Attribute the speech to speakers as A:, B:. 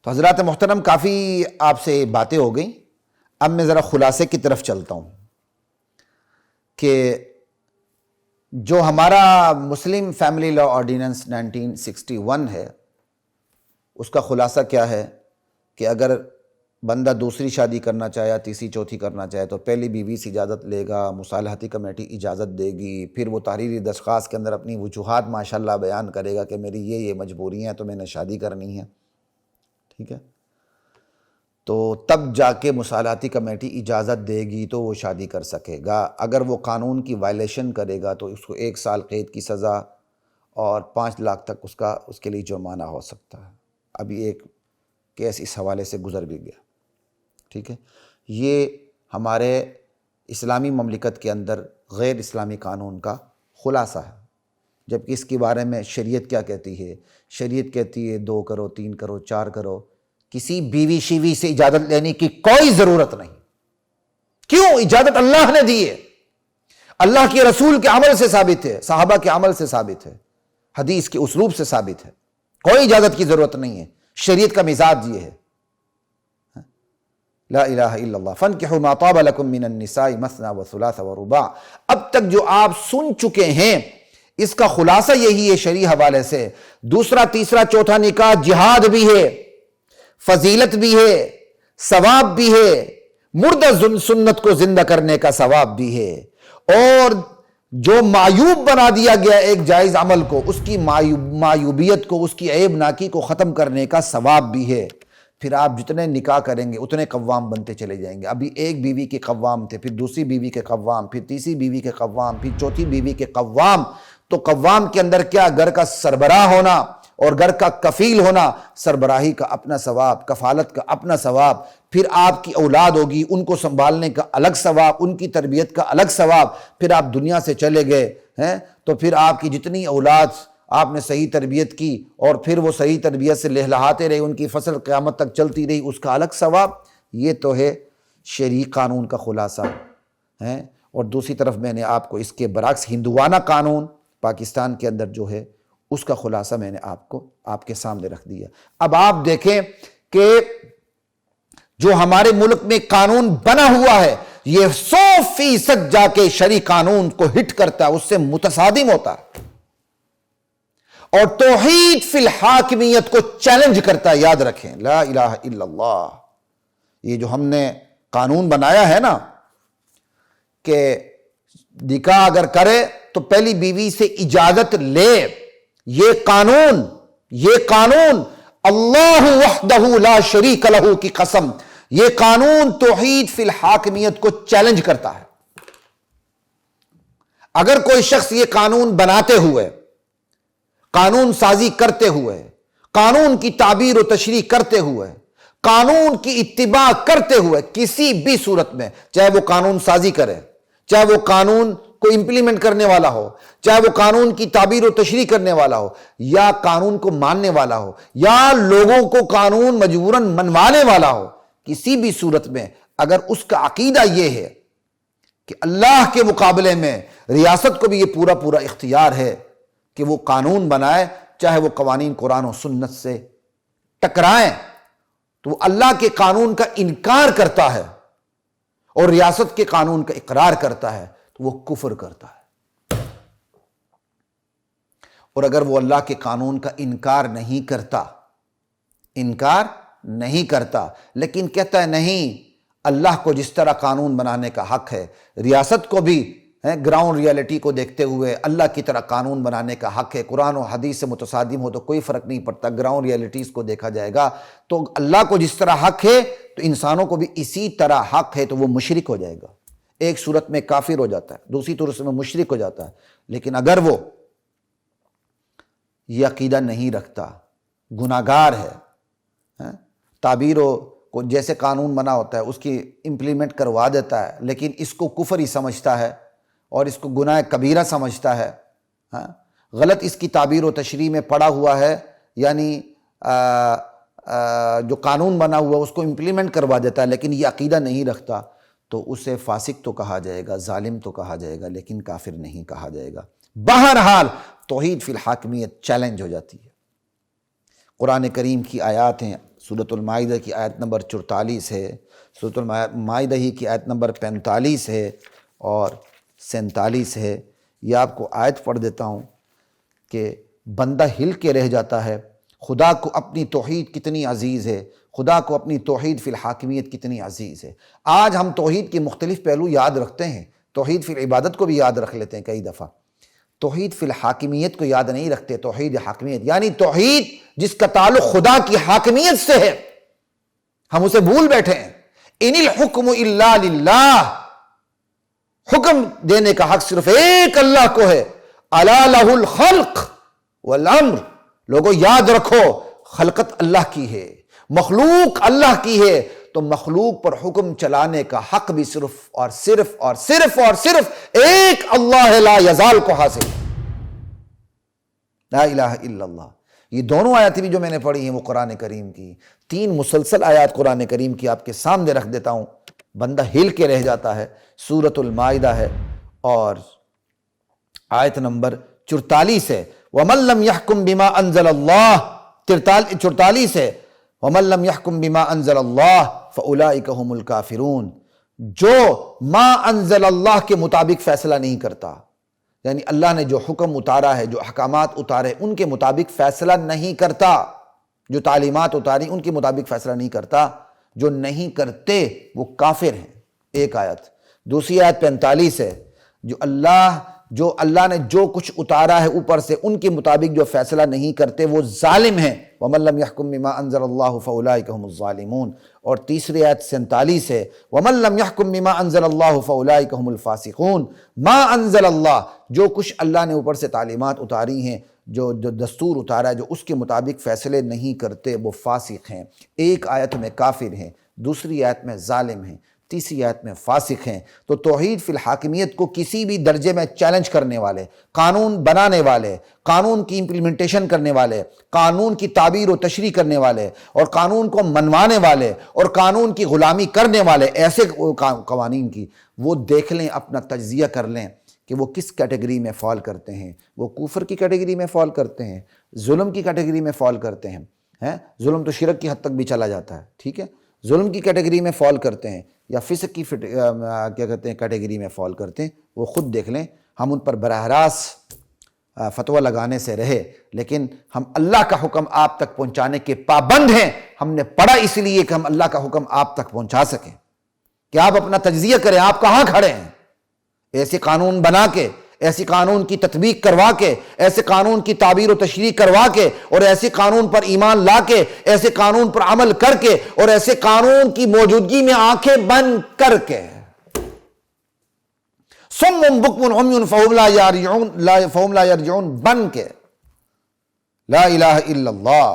A: تو حضرات محترم، کافی آپ سے باتیں ہو گئیں، اب میں ذرا خلاصے کی طرف چلتا ہوں کہ جو ہمارا مسلم فیملی لا آرڈیننس 1961 ہے، اس کا خلاصہ کیا ہے کہ اگر بندہ دوسری شادی کرنا چاہے یا تیسری چوتھی کرنا چاہے تو پہلی بیوی سے اجازت لے گا، مصالحتی کمیٹی اجازت دے گی، پھر وہ تحریری درخواست کے اندر اپنی وجوہات ماشاءاللہ بیان کرے گا کہ میری یہ مجبوریاں ہیں تو میں نے شادی کرنی ہے، ٹھیک ہے، تو تب جا کے مصالحتی کمیٹی اجازت دے گی تو وہ شادی کر سکے گا۔ اگر وہ قانون کی وائلیشن کرے گا تو اس کو 1 سال قید کی سزا اور 5 لاکھ تک اس کے لیے جرمانہ ہو سکتا ہے۔ ابھی ایک کیس اس حوالے سے گزر بھی گیا، ٹھیک ہے۔ یہ ہمارے اسلامی مملکت کے اندر غیر اسلامی قانون کا خلاصہ ہے، جبکہ اس کے بارے میں شریعت کیا کہتی ہے؟ شریعت کہتی ہے 2 کرو، 3 کرو، 4 کرو، کسی بیوی شیوی سے اجازت لینے کی کوئی ضرورت نہیں۔ کیوں؟ اجازت اللہ نے دی ہے، اللہ کے رسول کے عمل سے ثابت ہے، صحابہ کے عمل سے ثابت ہے، حدیث کے اسلوب سے ثابت ہے، کوئی اجازت کی ضرورت نہیں ہے۔ شریعت کا مزاج یہ ہے، لا الہ الا اللہ، فانکحوا ما طاب لکم من النساء مثنی وثلاث ورباع۔ اب تک جو آپ سن چکے ہیں اس کا خلاصہ یہی ہے شرعی حوالے سے۔ دوسرا، تیسرا، چوتھا نکاح جہاد بھی ہے، فضیلت بھی ہے، ثواب بھی ہے، مردہ سنت کو زندہ کرنے کا ثواب بھی ہے، اور جو معیوب بنا دیا گیا ایک جائز عمل کو، اس کی معیوبیت کو، اس کی عیب ناکی کو ختم کرنے کا ثواب بھی ہے۔ پھر آپ جتنے نکاح کریں گے اتنے قوام بنتے چلے جائیں گے۔ ابھی ایک بیوی کے قوام تھے، پھر دوسری بیوی کے قوام، پھر تیسری بیوی کے قوام، پھر چوتھی بیوی کے قوام۔ تو قوام کے اندر کیا؟ گھر کا سربراہ ہونا اور گھر کا کفیل ہونا، سربراہی کا اپنا ثواب، کفالت کا اپنا ثواب، پھر آپ کی اولاد ہوگی، ان کو سنبھالنے کا الگ ثواب، ان کی تربیت کا الگ ثواب۔ پھر آپ دنیا سے چلے گئے ہیں تو پھر آپ کی جتنی اولاد آپ نے صحیح تربیت کی اور پھر وہ صحیح تربیت سے لہلہاتے رہے، ان کی فصل قیامت تک چلتی رہی، اس کا الگ ثواب۔ یہ تو ہے شرعی قانون کا خلاصہ ہے۔ اور دوسری طرف میں نے آپ کو اس کے برعکس ہندوانہ قانون پاکستان کے اندر جو ہے اس کا خلاصہ میں نے آپ کے سامنے رکھ دیا۔ اب آپ دیکھیں کہ جو ہمارے ملک میں قانون بنا ہوا ہے یہ 100% جا کے شرعی قانون کو ہٹ کرتا ہے، اس سے متصادم ہوتا ہے، اور توحید فی الحاکمیت کو چیلنج کرتا ہے۔ یاد رکھیں، لا الہ الا اللہ، یہ جو ہم نے قانون بنایا ہے نا کہ نکاح اگر کرے تو پہلی بیوی سے اجازت لے، یہ قانون اللہ وحدہ لا شریک لہ کی قسم، یہ قانون توحید فی الحاکمیت کو چیلنج کرتا ہے۔ اگر کوئی شخص یہ قانون بناتے ہوئے، قانون سازی کرتے ہوئے، قانون کی تعبیر و تشریح کرتے ہوئے، قانون کی اتباع کرتے ہوئے کسی بھی صورت میں، چاہے وہ قانون سازی کرے، چاہے وہ قانون کو امپلیمنٹ کرنے والا ہو، چاہے وہ قانون کی تعبیر و تشریح کرنے والا ہو، یا قانون کو ماننے والا ہو، یا لوگوں کو قانون مجبوراً منوانے والا ہو، کسی بھی صورت میں اگر اس کا عقیدہ یہ ہے کہ اللہ کے مقابلے میں ریاست کو بھی یہ پورا اختیار ہے کہ وہ قانون بنائے، چاہے وہ قوانین قرآن و سنت سے ٹکرائیں، تو وہ اللہ کے قانون کا انکار کرتا ہے اور ریاست کے قانون کا اقرار کرتا ہے تو وہ کفر کرتا ہے۔ اور اگر وہ اللہ کے قانون کا انکار نہیں کرتا لیکن کہتا ہے نہیں، اللہ کو جس طرح قانون بنانے کا حق ہے، ریاست کو بھی گراؤنڈ ریالٹی کو دیکھتے ہوئے اللہ کی طرح قانون بنانے کا حق ہے، قرآن و حدیث سے متصادم ہو تو کوئی فرق نہیں پڑتا، گراؤنڈ ریالٹیز کو دیکھا جائے گا، تو اللہ کو جس طرح حق ہے تو انسانوں کو بھی اسی طرح حق ہے، تو وہ مشرک ہو جائے گا۔ ایک صورت میں کافر ہو جاتا ہے، دوسری صورت میں مشرک ہو جاتا ہے۔ لیکن اگر وہ یہ عقیدہ نہیں رکھتا، گناہگار ہے، تعبیر کو جیسے قانون بنا ہوتا ہے اس کی امپلیمنٹ کروا دیتا ہے، لیکن اس کو کفر ہی سمجھتا ہے اور اس کو گناہ کبیرہ سمجھتا ہے، غلط اس کی تعبیر و تشریح میں پڑا ہوا ہے، یعنی جو قانون بنا ہوا اس کو امپلیمنٹ کروا دیتا ہے لیکن یہ عقیدہ نہیں رکھتا، تو اسے فاسق تو کہا جائے گا، ظالم تو کہا جائے گا، لیکن کافر نہیں کہا جائے گا۔ بہرحال توحید فی الحاکمیت چیلنج ہو جاتی ہے۔ قرآن کریم کی آیات ہیں، سورۃ المائدہ کی آیت نمبر 44 ہے، سورۃ المائدہ ہی کی آیت نمبر 45 ہے اور 47 ہے۔ یہ آپ کو آیت پڑھ دیتا ہوں کہ بندہ ہل کے رہ جاتا ہے، خدا کو اپنی توحید کتنی عزیز ہے، خدا کو اپنی توحید فی الحاکمیت کتنی عزیز ہے۔ آج ہم توحید کے مختلف پہلو یاد رکھتے ہیں، توحید فی العبادت کو بھی یاد رکھ لیتے ہیں کئی دفعہ، توحید فی الحاکمیت کو یاد نہیں رکھتے۔ توحید حاکمیت یعنی توحید جس کا تعلق خدا کی حاکمیت سے ہے، ہم اسے بھول بیٹھے ہیں۔ ان الحکم الا للہ، حکم دینے کا حق صرف ایک اللہ کو ہے۔ الا لہ الخلق والامر، لوگوں یاد رکھو خلقت اللہ کی ہے، مخلوق اللہ کی ہے، تو مخلوق پر حکم چلانے کا حق بھی صرف اور صرف اور صرف اور صرف ایک اللہ لا یزال کو حاصل ہے، لا الہ الا اللہ۔ یہ دونوں آیاتیں بھی جو میں نے پڑھی ہیں وہ قرآن کریم کی، 3 مسلسل آیات قرآن کریم کی آپ کے سامنے رکھ دیتا ہوں، بندہ ہل کے رہ جاتا ہے۔ سورۃ المائدہ ہے اور آیت نمبر 44 ہے، وَمَن لَّمْ يَحْكُم بِمَا أَنزَلَ اللَّهُ، 44 ہے، وَمَن لَّمْ يَحْكُم بِمَا أَنزَلَ اللَّهُ فَأُولَٰئِكَ هُمُ الْكَافِرُونَ، جو ما انزل اللہ کے مطابق فیصلہ نہیں کرتا، یعنی اللہ نے جو حکم اتارا ہے، جو احکامات اتارے ان کے مطابق فیصلہ نہیں کرتا، جو تعلیمات اتاری ان کے مطابق فیصلہ نہیں کرتا، جو نہیں کرتے وہ کافر ہیں۔ ایک آیت۔ دوسری آیت 45 ہے، جو اللہ نے جو کچھ اتارا ہے اوپر سے ان کے مطابق جو فیصلہ نہیں کرتے وہ ظالم ہیں۔ وَمَن لَّمْ يَحْكُم بِمَا أَنزَلَ اللَّهُ فَأُولَٰئِكَ هُمُ الظَّالِمُونَ۔ اور تیسری آیت 47 ہے، وَمَن لَّمْ يَحْكُم بِمَا أَنزَلَ اللَّهُ فَأُولَٰئِكَ هُمُ الْفَاسِقُونَ۔ ما انزل اللہ، جو کچھ اللہ نے اوپر سے تعلیمات اتاری ہیں، جو دستور اتارا ہے، جو اس کے مطابق فیصلے نہیں کرتے وہ فاسق ہیں۔ ایک آیت میں کافر ہیں، دوسری آیت میں ظالم ہیں، تیسری آیت میں فاسق ہیں۔ تو توحید فی الحاکمیت کو کسی بھی درجے میں چیلنج کرنے والے، قانون بنانے والے، قانون کی امپلیمنٹیشن کرنے والے، قانون کی تعبیر و تشریح کرنے والے اور قانون کو منوانے والے اور قانون کی غلامی کرنے والے، ایسے قوانین کی وہ دیکھ لیں، اپنا تجزیہ کر لیں کہ وہ کس کیٹیگری میں فال کرتے ہیں۔ وہ کفر کی کیٹیگری میں فال کرتے ہیں، ظلم کی کیٹیگری میں فال کرتے ہیں، ظلم تو شرک کی حد تک بھی چلا جاتا ہے، ٹھیک ہے، ظلم کی کیٹیگری میں فال کرتے ہیں یا فسق کی کیا کہتے ہیں کیٹیگری میں فال کرتے ہیں، وہ خود دیکھ لیں۔ ہم ان پر براہ راست فتویٰ لگانے سے رہے، لیکن ہم اللہ کا حکم آپ تک پہنچانے کے پابند ہیں۔ ہم نے پڑھا اس لیے کہ ہم اللہ کا حکم آپ تک پہنچا سکیں، کہ آپ اپنا تجزیہ کریں، آپ کہاں کھڑے ہیں۔ ایسے قانون بنا کے، ایسی قانون کی تطبیق کروا کے، ایسے قانون کی تعبیر و تشریح کروا کے اور ایسے قانون پر ایمان لا کے، ایسے قانون پر عمل کر کے اور ایسے قانون کی موجودگی میں آنکھیں بند کر کے، صم بکم عمی فہم لا یرجعون بن کے، لا الہ الا اللہ۔